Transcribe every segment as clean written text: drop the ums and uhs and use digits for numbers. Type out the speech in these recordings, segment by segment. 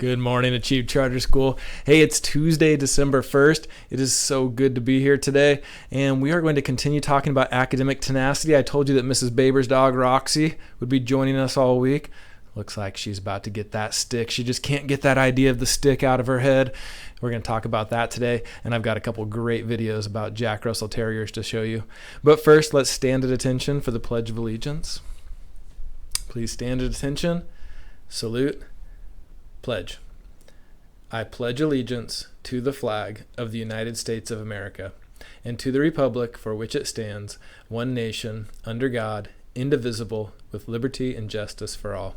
Good morning, Achieve Charter School. Hey, it's Tuesday, December 1st. It is so good to be here today, and we are going to continue talking about academic tenacity. I told you that Mrs. Baber's dog, Roxy, would be joining us all week. Looks like she's about to get that stick. She just can't get that idea of the stick out of her head. We're going to talk about that today, and I've got a couple great videos about Jack Russell Terriers to show you. But first, let's stand at attention for the Pledge of Allegiance. Please stand at attention. Salute. Pledge. I pledge allegiance to the flag of the United States of America and to the republic for which it stands, one nation, under God, indivisible, with liberty and justice for all.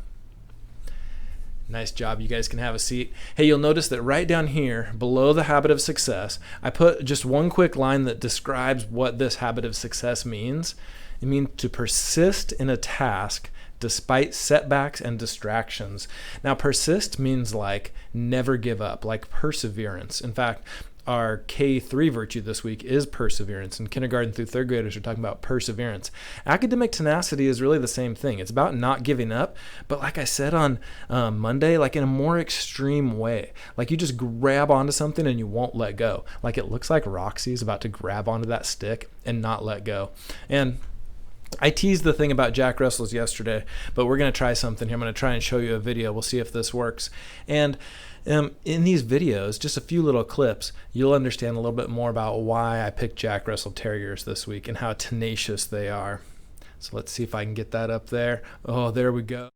Nice job. You guys can have a seat. Hey, you'll notice that right down here, below the habit of success, I put just one quick line that describes what this habit of success means. It means to persist in a task despite setbacks and distractions. Now, persist means like never give up, like perseverance. In fact, our K3 virtue this week is perseverance. In kindergarten through third graders, we're talking about perseverance. Academic tenacity is really the same thing. It's about not giving up, but like I said on Monday, like in a more extreme way. Like you just grab onto something and you won't let go. Like it looks like Roxy's about to grab onto that stick and not let go. And I teased the thing about Jack Russell's yesterday, but we're going to try something here. I'm going to try and show you a video. We'll see if this works. And in these videos, just a few little clips, you'll understand a little bit more about why I picked Jack Russell Terriers this week and how tenacious they are. So let's see if I can get that up there. Oh, there we go.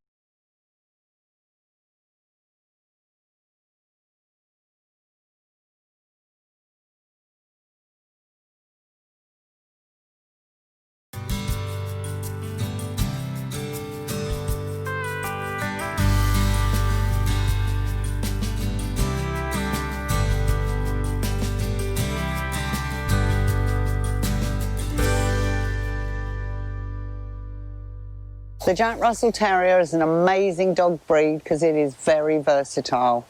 The Jack Russell Terrier is an amazing dog breed because it is very versatile.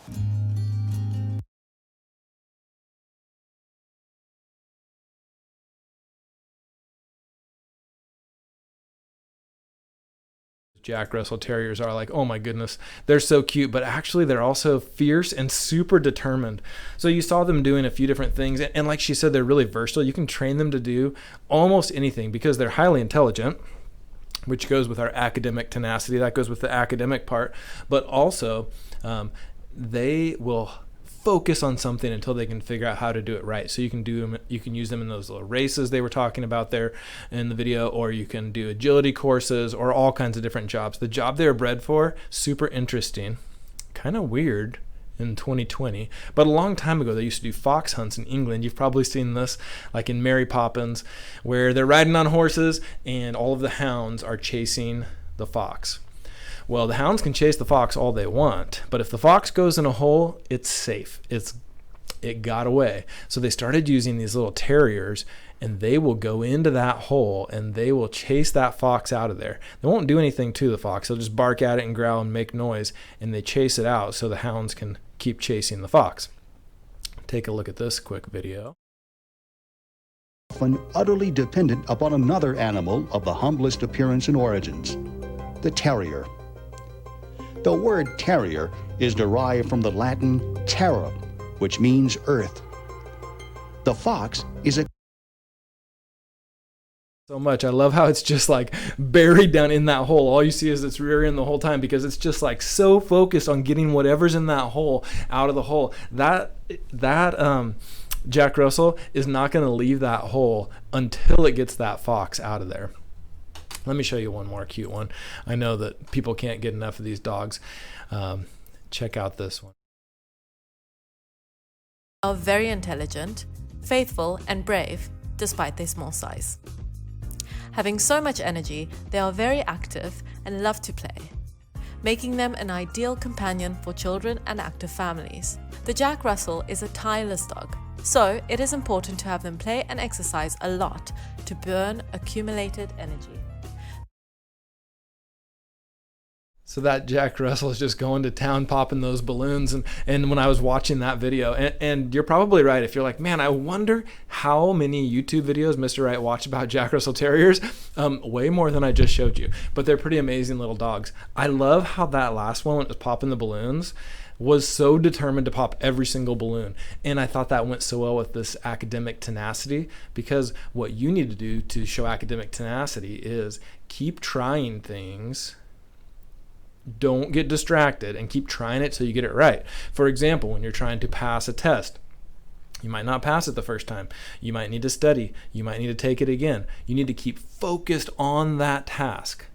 Jack Russell Terriers are like, oh my goodness, they're so cute, but actually they're also fierce and super determined. So you saw them doing a few different things, and like she said, they're really versatile. You can train them to do almost anything because they're highly intelligent, which goes with our academic tenacity. That goes with the academic part, but also they will focus on something until they can figure out how to do it right. So you can do them, you can use them in those little races they were talking about there in the video, or you can do agility courses or all kinds of different jobs. The job they were bred for, super interesting, kind of weird in 2020, but a long time ago they used to do fox hunts in England. You've probably seen this like in Mary Poppins, where they're riding on horses and all of the hounds are chasing the fox. Well, the hounds can chase the fox all they want, but if the fox goes in a hole, it's safe. It got away. So they started using these little terriers, and they will go into that hole and they will chase that fox out of there. They won't do anything to the fox. They'll just bark at it and growl and make noise, and they chase it out so the hounds can keep chasing the fox. Take a look at this quick video. Often utterly dependent upon another animal of the humblest appearance and origins, the terrier. The word terrier is derived from the Latin terra, which means earth. The fox is a So much. I love how it's just like buried down in that hole. All you see is its rear end the whole time because it's just like so focused on getting whatever's in that hole out of the hole. That Jack Russell is not going to leave that hole until it gets that fox out of there. Let me show you one more cute one. I know that people can't get enough of these dogs. Check out this one. Are very intelligent, faithful, and brave despite their small size. Having so much energy, they are very active and love to play, making them an ideal companion for children and active families. The Jack Russell is a tireless dog, so it is important to have them play and exercise a lot to burn accumulated energy. So that Jack Russell is just going to town popping those balloons. And when I was watching that video, and you're probably right, if you're like, man, I wonder how many YouTube videos Mr. Wright watched about Jack Russell Terriers. Way more than I just showed you. But they're pretty amazing little dogs. I love how that last one, when it was popping the balloons, was so determined to pop every single balloon. And I thought that went so well with this academic tenacity, because what you need to do to show academic tenacity is keep trying things. Don't get distracted and keep trying it till you get it right. For example, when you're trying to pass a test, you might not pass it the first time. You might need to study. You might need to take it again. You need to keep focused on that task.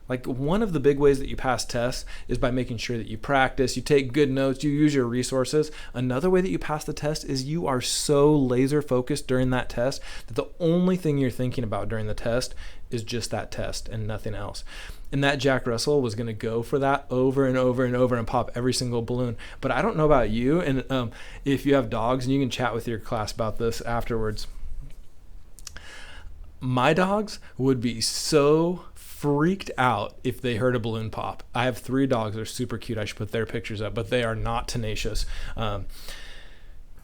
Like, one of the big ways that you pass tests is by making sure that you practice, you take good notes, you use your resources. Another way that you pass the test is you are so laser focused during that test that the only thing you're thinking about during the test is just that test and nothing else. And that Jack Russell was going to go for that over and over and over and pop every single balloon. But I don't know about you, and if you have dogs, and you can chat with your class about this afterwards. My dogs would be so freaked out if they heard a balloon pop. I have 3 dogs. They're super cute. I should put their pictures up, but they are not tenacious. And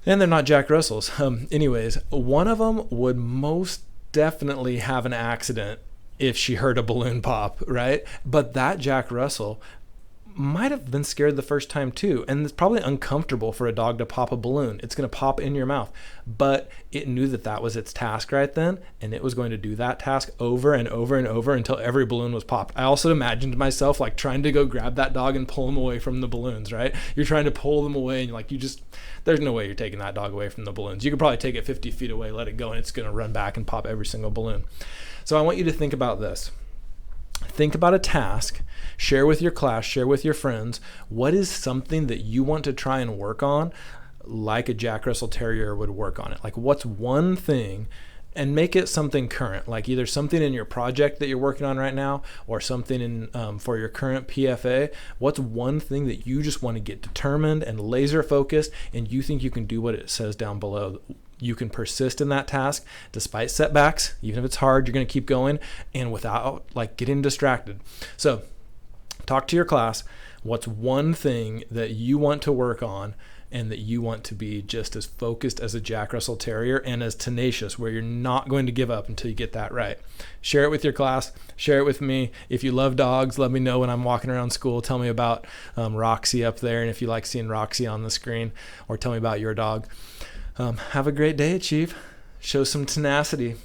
they're not Jack Russells. Anyways, one of them would most definitely have an accident if she heard a balloon pop, right? But that Jack Russell might have been scared the first time too. And it's probably uncomfortable for a dog to pop a balloon. It's going to pop in your mouth. But it knew that that was its task right then. And it was going to do that task over and over and over until every balloon was popped. I also imagined myself like trying to go grab that dog and pull him away from the balloons, right? You're trying to pull them away and like there's no way you're taking that dog away from the balloons. You could probably take it 50 feet away, let it go, and it's going to run back and pop every single balloon. So I want you to think about this. Think about a task, share with your class, share with your friends. What is something that you want to try and work on like a Jack Russell Terrier would work on it? Like, what's one thing, and make it something current, like either something in your project that you're working on right now or something in for your current PFA. What's one thing that you just want to get determined and laser focused, and you think you can do what it says down below? You can persist in that task despite setbacks. Even if it's hard, you're going to keep going and without like getting distracted. So talk to your class. What's one thing that you want to work on and that you want to be just as focused as a Jack Russell Terrier and as tenacious, where you're not going to give up until you get that right? Share it with your class. Share it with me. If you love dogs, let me know when I'm walking around school. Tell me about Roxy up there, and if you like seeing Roxy on the screen, or tell me about your dog. Have a great day, Chief. Show some tenacity.